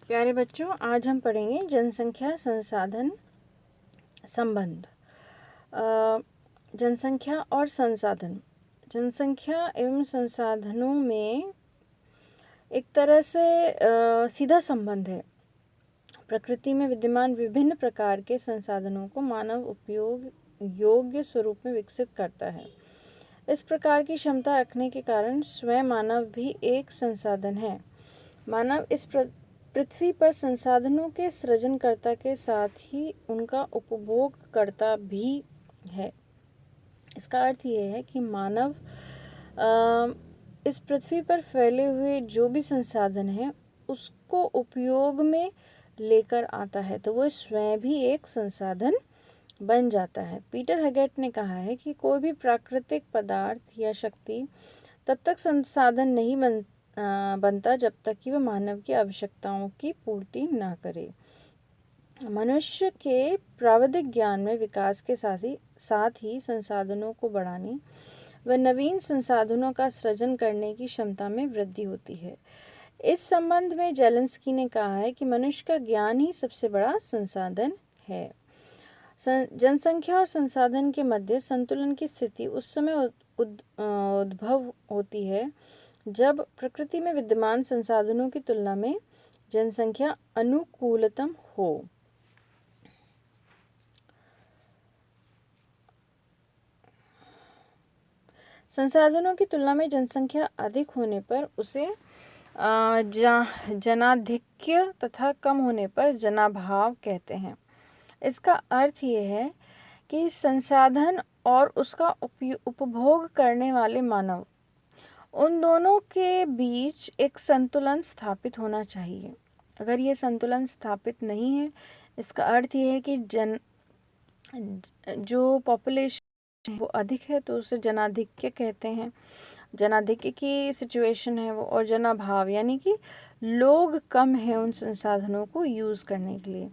प्यारे बच्चों, आज हम पढ़ेंगे जनसंख्या संसाधन संबंध। जनसंख्या और संसाधन। जनसंख्या एवं संसाधनों में एक तरह से सीधा संबंध है। प्रकृति में विद्यमान विभिन्न प्रकार के संसाधनों को मानव उपयोग योग्य स्वरूप में विकसित करता है। इस प्रकार की क्षमता रखने के कारण स्वयं मानव भी एक संसाधन है। मानव इस पृथ्वी पर संसाधनों के सृजनकर्ता के साथ ही उनका उपभोगकर्ता भी है। इसका अर्थ यह है कि मानव इस पृथ्वी पर फैले हुए जो भी संसाधन है उसको उपयोग में लेकर आता है, तो वो स्वयं भी एक संसाधन बन जाता है। पीटर हेगेट ने कहा है कि कोई भी प्राकृतिक पदार्थ या शक्ति तब तक संसाधन नहीं बनता जब तक कि वह मानव की आवश्यकताओं की पूर्ति ना करे। मनुष्य के प्राविधिक ज्ञान में विकास के साथ ही संसाधनों को बढ़ाने व नवीन संसाधनों का सृजन करने की क्षमता में वृद्धि होती है। इस संबंध में जेलेंस्की ने कहा है कि मनुष्य का ज्ञान ही सबसे बड़ा संसाधन है। जनसंख्या और संसाधन के मध्य संतुलन की स्थिति उस समय उद्भव होती है जब प्रकृति में विद्यमान संसाधनों की तुलना में जनसंख्या अनुकूलतम हो। संसाधनों की तुलना में जनसंख्या अधिक होने पर उसे जनाधिक्य तथा कम होने पर जनाभाव कहते हैं। इसका अर्थ यह है कि संसाधन और उसका उपभोग करने वाले मानव, उन दोनों के बीच एक संतुलन स्थापित होना चाहिए। अगर ये संतुलन स्थापित नहीं है, इसका अर्थ ये है कि जो पॉपुलेशन वो अधिक है तो उसे जनाधिक्य कहते हैं। जनाधिक्य की सिचुएशन है वो, और जनाभाव यानी कि लोग कम हैं उन संसाधनों को यूज़ करने के लिए।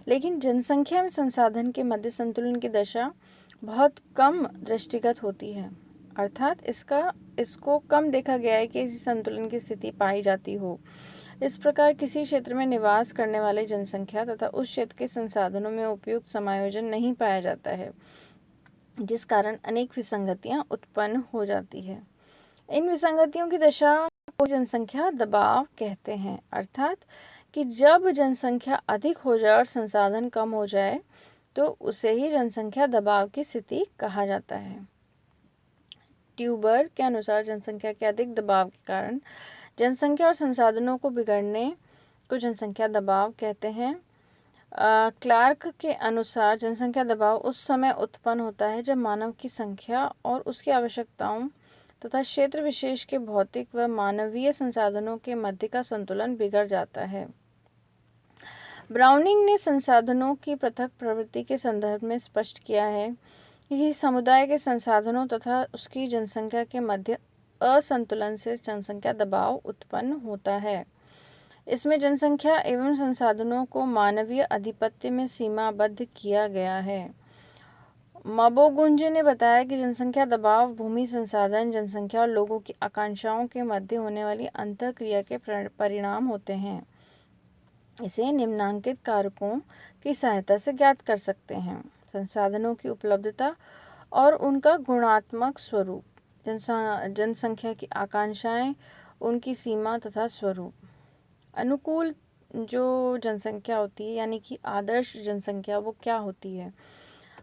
लेकिन जनसंख्या में संसाधन के मध्य संतुलन की दशा बहुत कम दृष्टिगत होती है, अर्थात इसको कम देखा गया है कि इसी संतुलन की स्थिति पाई जाती हो। इस प्रकार किसी क्षेत्र में निवास करने वाले जनसंख्या तथा उस क्षेत्र के संसाधनों में उपयुक्त समायोजन नहीं पाया जाता है, जिस कारण अनेक विसंगतियां उत्पन्न हो जाती है। इन विसंगतियों की दशा को जनसंख्या दबाव कहते हैं, अर्थात कि जब जनसंख्या अधिक हो जाए और संसाधन कम हो जाए तो उसे ही जनसंख्या दबाव की स्थिति कहा जाता है। ट्यूबर के अनुसार जनसंख्या के अधिक दबाव के कारण जनसंख्या और संसाधनों को बिगड़ने को जनसंख्या दबाव कहते हैं। क्लार्क के अनुसार जनसंख्या दबाव उस समय उत्पन्न होता है जब मानव की संख्या और उसकी आवश्यकताओं तथा क्षेत्र विशेष के भौतिक व मानवीय संसाधनों के मध्य का संतुलन बिगड़ जाता है। ब्राउनिंग ने संसाधनों की पृथक प्रवृत्ति के संदर्भ में स्पष्ट किया है कि समुदाय के संसाधनों तथा उसकी जनसंख्या के मध्य असंतुलन से जनसंख्या दबाव उत्पन्न होता है। इसमें जनसंख्या एवं संसाधनों को मानवीय आधिपत्य में सीमाबद्ध किया गया है। मबोगुंजे ने बताया कि जनसंख्या दबाव भूमि संसाधन, जनसंख्या और लोगों की आकांक्षाओं के मध्य होने वाली अंतःक्रिया के परिणाम होते हैं। इसे निम्नांकित कारकों की सहायता से ज्ञात कर सकते हैं: संसाधनों की उपलब्धता और उनका गुणात्मक स्वरूप, जनसंख्या की आकांक्षाएं, उनकी सीमा तथा स्वरूप। अनुकूल जो जनसंख्या होती है यानी कि आदर्श जनसंख्या, वो क्या होती है?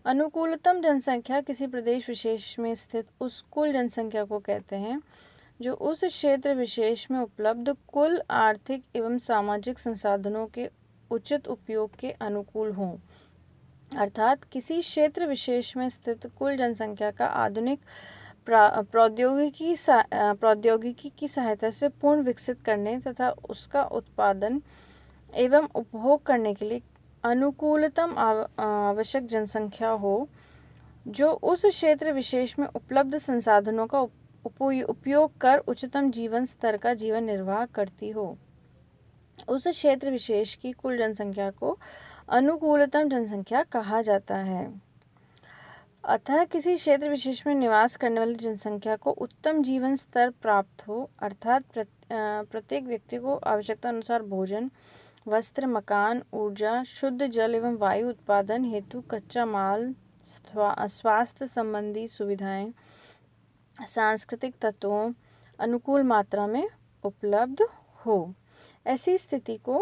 अनुकूलतम जनसंख्या किसी प्रदेश विशेष में स्थित उस कुल जनसंख्या को कहते हैं जो उस क्षेत्र विशेष में उपलब्ध कुल आर्थिक एवं सामाजिक संसाधनों के उचित उपयोग के अनुकूल हों। अर्थात किसी क्षेत्र विशेष में स्थित कुल जनसंख्या का आधुनिक प्रौद्योगिकी की सहायता से पूर्ण विकसित करने तथा उसका उत्पादन एवं उपभोग करने के लिए अनुकूलतम आवश्यक जनसंख्या हो, जो उस क्षेत्र विशेष में उपलब्ध संसाधनों का उपयोग कर उच्चतम जीवन स्तर का जीवन निर्वाह करती हो। उस क्षेत्र विशेष की कुल जनसंख्या को अनुकूलतम जनसंख्या कहा जाता है। अतः किसी क्षेत्र विशेष में निवास करने वाली जनसंख्या को उत्तम जीवन स्तर प्राप्त हो, अर्थात प्रत्येक व्यक्ति को आवश्यकता अनुसार भोजन वस्त्र, मकान, ऊर्जा, शुद्ध जल एवं वायु उत्पादन हेतु कच्चा माल, स्वास्थ्य संबंधी सुविधाएं, सांस्कृतिक तत्वों अनुकूल मात्रा में उपलब्ध हो। ऐसी स्थिति को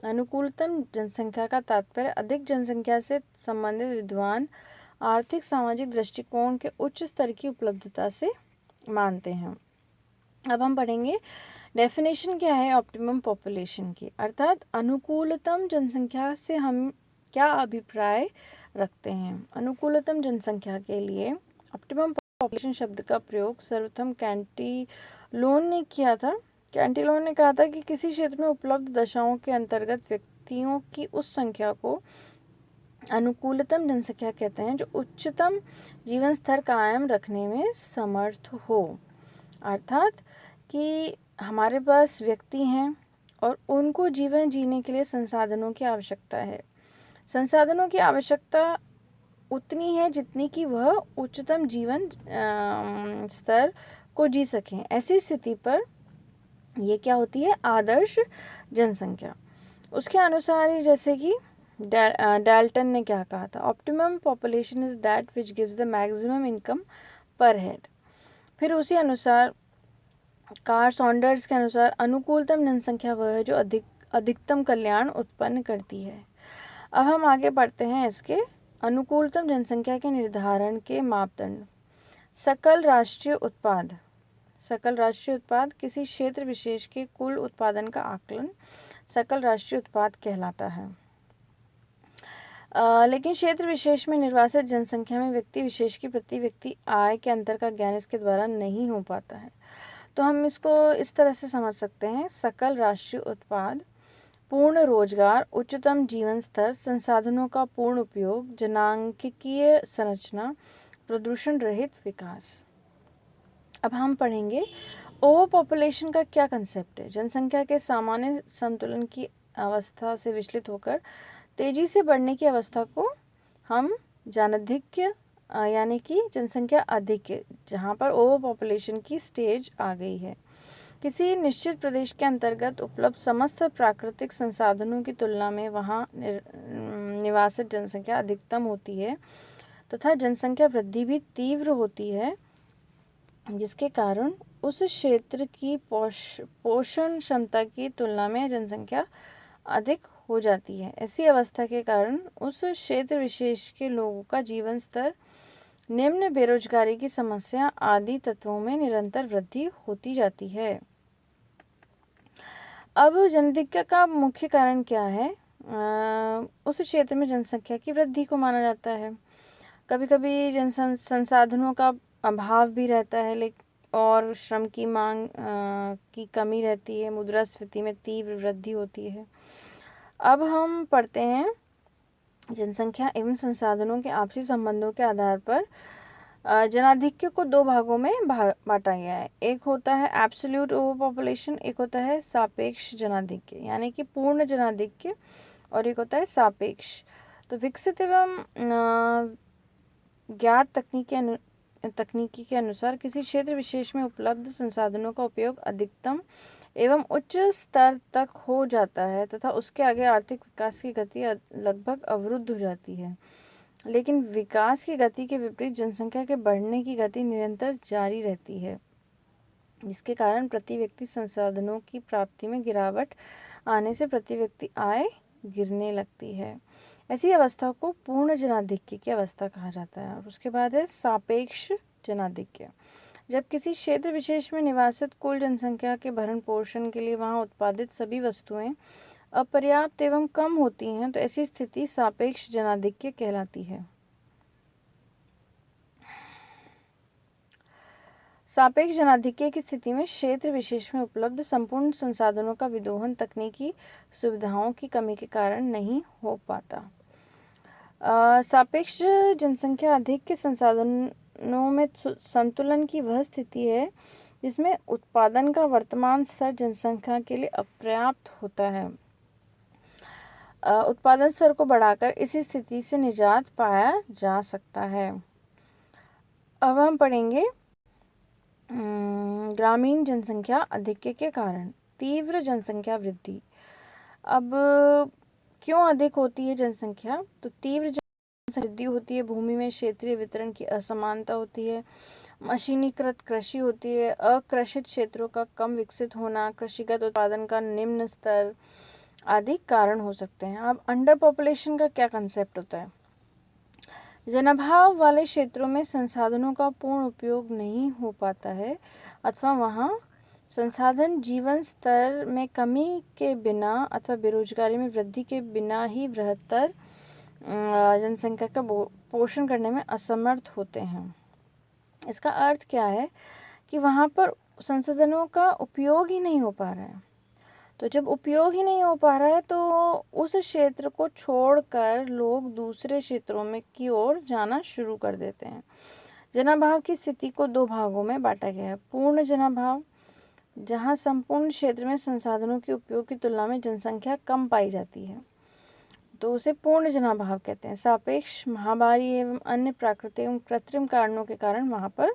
अनुकूलतम जनसंख्या का तात्पर्य अधिक जनसंख्या से संबंधित विद्वान आर्थिक सामाजिक दृष्टिकोण के उच्च स्तर की उपलब्धता से मानते हैं। अब हम पढ़ेंगे डेफिनेशन क्या है ऑप्टिमम पॉपुलेशन की, अर्थात अनुकूलतम जनसंख्या से हम क्या अभिप्राय रखते हैं। अनुकूलतम जनसंख्या के लिए ऑप्टिमम पॉपुलेशन शब्द का प्रयोग सर्वप्रथम कैंटिलोन ने किया था। कैंटिलोन ने कहा था कि किसी क्षेत्र में उपलब्ध दशाओं के अंतर्गत व्यक्तियों की उस संख्या को अनुकूलतम जनसंख्या कहते हैं जो उच्चतम जीवन स्तर कायम रखने में समर्थ हो। अर्थात कि हमारे पास व्यक्ति हैं और उनको जीवन जीने के लिए संसाधनों की आवश्यकता है। संसाधनों की आवश्यकता उतनी है जितनी कि वह उच्चतम जीवन स्तर को जी सकें। ऐसी स्थिति पर ये क्या होती है, आदर्श जनसंख्या। उसके अनुसार ही जैसे कि डाल्टन ने क्या कहा था, optimum population is that which gives the maximum income पर हेड। फिर उसी अनुसार कार्ल सॉन्डर्स के अनुसार अनुकूलतम जनसंख्या वह है जो अधिकतम कल्याण उत्पन्न करती है। अब हम आगे बढ़ते हैं इसके अनुकूलतम जनसंख्या के निर्धारण के मापदंड। सकल राष्ट्रीय उत्पाद। सकल राष्ट्रीय उत्पाद किसी क्षेत्र विशेष के कुल उत्पादन का आकलन सकल राष्ट्रीय उत्पाद कहलाता है। लेकिन क्षेत्र विशेष में निर्वासित जनसंख्या में व्यक्ति विशेष की प्रति व्यक्ति आय के अंतर का ज्ञान इसके द्वारा नहीं हो पाता है। तो हम इसको इस तरह से समझ सकते हैं, सकल राष्ट्रीय उत्पाद, पूर्ण रोजगार, उच्चतम जीवन स्तर, संसाधनों का पूर्ण उपयोग, जनांकीय संरचना, प्रदूषण रहित विकास। अब हम पढ़ेंगे ओवर पॉपुलेशन का क्या कंसेप्ट है। जनसंख्या के सामान्य संतुलन की अवस्था से विचलित होकर तेजी से बढ़ने की अवस्था को हम जनाधिक्य यानी कि जनसंख्या अधिक है, जहाँ पर ओवर पॉपुलेशन की स्टेज आ गई है। किसी निश्चित प्रदेश के अंतर्गत उपलब्ध समस्त प्राकृतिक संसाधनों की तुलना में वहाँ निवासित जनसंख्या अधिकतम होती है तथा जनसंख्या वृद्धि भी तीव्र होती है, जिसके कारण उस क्षेत्र की पोषण क्षमता की तुलना में जनसंख्या अधिक हो जाती है। ऐसी अवस्था के कारण उस क्षेत्र विशेष के लोगों का जीवन स्तर, निम्न बेरोजगारी की समस्या आदि तत्वों में निरंतर वृद्धि होती जाती है। अब जनसंख्या का मुख्य कारण क्या है? उस क्षेत्र में जनसंख्या की वृद्धि को माना जाता है। कभी कभी संसाधनों का अभाव भी रहता है और श्रम की मांग की कमी रहती है। मुद्रास्फीति में तीव्र वृद्धि होती है। अब हम पढ़ते हैं जनसंख्या एवं संसाधनों के आपसी संबंधों के आधार पर जनाधिक्य को दो भागों में बांटा गया है। एक होता है एब्सोल्यूट ओवर पॉपुलेशन, एक होता है सापेक्ष जनाधिक्य यानी कि पूर्ण जनाधिक्य, और एक होता है सापेक्ष। तो विकसित एवं ज्ञात तकनीकी के अनुसार किसी क्षेत्र विशेष में उपलब्ध संसाधनों का उपयोग अधिकतम एवं उच्च स्तर तक हो जाता है तथा उसके आगे आर्थिक विकास की गति लगभग अवरुद्ध हो जाती है। लेकिन विकास की गति के विपरीत जनसंख्या के बढ़ने की गति निरंतर जारी रहती है, जिसके कारण प्रति व्यक्ति संसाधनों की प्राप्ति में गिरावट आने से प्रति व्यक्ति आय गिरने लगती है। ऐसी अवस्था को पूर्ण जनाधिक्य की अवस्था कहा जाता है। और उसके बाद है सापेक्ष जनाधिक्य। जब किसी क्षेत्र विशेष में निवासित कुल जनसंख्या के भरण पोषण के लिए वहां उत्पादित सभी वस्तुएं अपर्याप्त एवं कम होती हैं, तो ऐसी स्थिति सापेक्ष जनाधिक्य कहलाती है। सापेक्ष जनाधिक्य की स्थिति में क्षेत्र विशेष में उपलब्ध संपूर्ण संसाधनों का विदोहन तकनीकी सुविधाओं की कमी के कारण नहीं हो पाता। सापेक्ष जनसंख्या अधिक के संसाधनों में संतुलन की वह स्थिति है जिसमें उत्पादन का वर्तमान स्तर जनसंख्या के लिए अपर्याप्त होता है। उत्पादन स्तर को बढ़ाकर इसी स्थिति से निजात पाया जा सकता है। अब हम पढ़ेंगे ग्रामीण जनसंख्या अधिक्य के कारण। तीव्र जनसंख्या वृद्धि। अब क्यों अधिक होती है जनसंख्या? तो तीव्र वृद्धि होती है, भूमि में क्षेत्रीय वितरण की असमानता होती है, मशीनीकृत कृषि होती है, अकृषित क्षेत्रों का कम विकसित होना, कृषिगत उत्पादन का निम्न स्तर आदि कारण हो सकते हैं। अब अंडर पॉपुलेशन का क्या कंसेप्ट होता है? जनाभाव वाले क्षेत्रों में संसाधनों का पूर्ण उपयोग नहीं हो पाता है अथवा वहाँ संसाधन जीवन स्तर में कमी के बिना अथवा बेरोजगारी में वृद्धि के बिना ही बृहत्तर जनसंख्या का पोषण करने में असमर्थ होते हैं। इसका अर्थ क्या है कि वहाँ पर संसाधनों का उपयोग ही नहीं हो पा रहा है। तो जब उपयोग ही नहीं हो पा रहा है तो उस क्षेत्र को छोड़कर लोग दूसरे क्षेत्रों में की ओर जाना शुरू कर देते हैं। जनाभाव की स्थिति को दो भागों में बांटा गया है। पूर्ण जनाभाव, जहाँ संपूर्ण क्षेत्र में संसाधनों के उपयोग की तुलना में जनसंख्या कम पाई जाती है, तो उसे पूर्ण जनाभाव कहते हैं। सापेक्ष, महामारी एवं अन्य प्राकृतिक एवं कृत्रिम कारणों के कारण वहाँ पर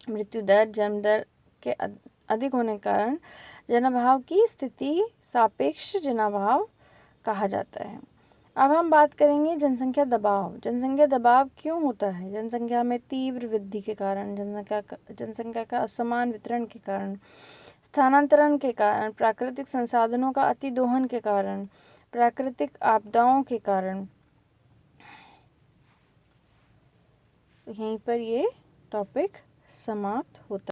मृत्यु दर, जन्म दर के अधिक होने के कारण जनाभाव की स्थिति सापेक्ष जनाभाव कहा जाता है। अब हम बात करेंगे जनसंख्या दबाव। जनसंख्या दबाव क्यों होता है? जनसंख्या में तीव्र वृद्धि के कारण, जनसंख्या का असमान वितरण के कारण, स्थानांतरण के कारण, प्राकृतिक संसाधनों का अतिदोहन के कारण, प्राकृतिक आपदाओं के कारण। यहीं पर ये टॉपिक समाप्त होता है।